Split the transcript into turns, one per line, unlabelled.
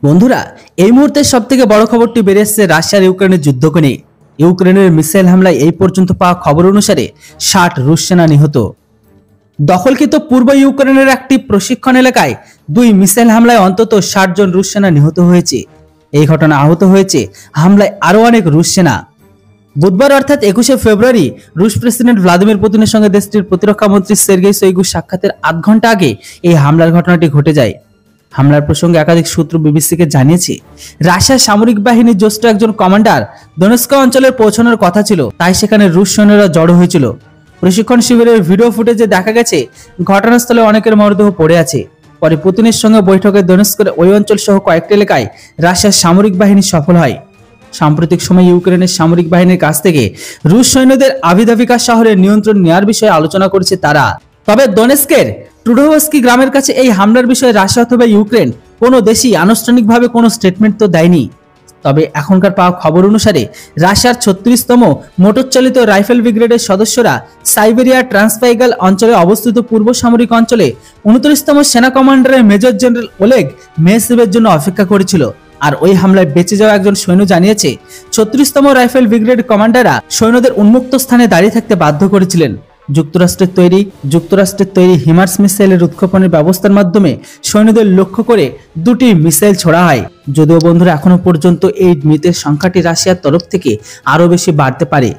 বন্ধুরা, এই মুহূর্তে সবথেকে বড় খবরটি বেরিয়ে এসেছে রাশিয়ার ইউক্রেনের যুদ্ধকে নিয়ে। ইউক্রেনের মিসাইল হামলায় এই পর্যন্ত পাওয়া খবর অনুসারে 60 রুশ সেনা নিহত। দখলকৃত পূর্ব ইউক্রেনের একটি প্রশিক্ষণ এলাকায় 2 মিসাইল হামলায় অন্তত 60 জন রুশ সেনা নিহত হয়েছে। এই ঘটনা আহত হয়েছে হামলায় আরও অনেক রুশ সেনা। বুধবার অর্থাৎ 21শে ফেব্রুয়ারি রুশ প্রেসিডেন্ট ভ্লাদিমির পুতিনের সঙ্গে দেশটির প্রতিরক্ষা মন্ত্রী সের্গেই শোইগু সাক্ষাতের 8 ঘন্টা আগে এই হামলার ঘটনাটি ঘটে যায়। হামলার প্রসঙ্গে একাধিক সূত্র বিবিসিকে জানিয়েছে, রাশিয়ার সামরিক বাহিনীর জ্যেষ্ঠ একজন কমান্ডার দোনেস্ক অঞ্চলে পৌঁছানোর কথা ছিল, তাই সেখানে রুশ সৈন্যরা জড়ো হয়েছিল। প্রশিক্ষণ শিবিরের ভিডিও ফুটেজে দেখা গেছে ঘটনাস্থলে অনেকের মরদেহ পড়ে আছে। পরে পুতিনের সঙ্গে বৈঠকে দোনেস্কের ওই অঞ্চল সহ কয়েকটি এলাকায় রাশিয়ার সামরিক বাহিনী সফল হয়। সাম্প্রতিক সময়ে ইউক্রেনের সামরিক বাহিনীর কাছ থেকে রুশ সৈন্যদের আভিধাভিকা শহরের নিয়ন্ত্রণ নেওয়ার বিষয়ে আলোচনা করেছে তারা। তবে দোনেস্কের ট্রুডোভস্কি গ্রামের কাছে এই হামলার বিষয়ে রাশিয়া অথবা ইউক্রেন কোনো দেশই আনুষ্ঠানিকভাবে কোনো স্টেটমেন্ট তো দেয়নি। তবে এখনকার পাওয়া খবর অনুসারে রাশিয়ার 36তম মোটরচালিত রাইফেল ব্রিগেডের সদস্যরা সাইবেরিয়ার ট্রান্সপাইগাল অঞ্চলে অবস্থিত পূর্ব সামরিক অঞ্চলে 29তম সেনা কমান্ডারের মেজর জেনারেল ওলেগ মেসিভের জন্য অপেক্ষা করেছিল। আর ওই হামলায় বেঁচে যাওয়া একজন সৈন্য জানিয়েছে, 36তম রাইফেল ব্রিগেড কমান্ডাররা সৈন্যদের উন্মুক্ত স্থানে দাঁড়িয়ে থাকতে বাধ্য করেছিলেন। যুক্তরাষ্ট্রের তৈরি হিমার্স মিসাইলের উৎক্ষেপণের ব্যবস্থার মাধ্যমে সৈন্যদের লক্ষ্য করে 2টি মিসাইল ছোড়া হয়। যদিও বন্ধুরা, এখনো পর্যন্ত এই মৃতের সংখ্যাটি রাশিয়ার তরফ থেকে আরও বেশি বাড়তে পারে।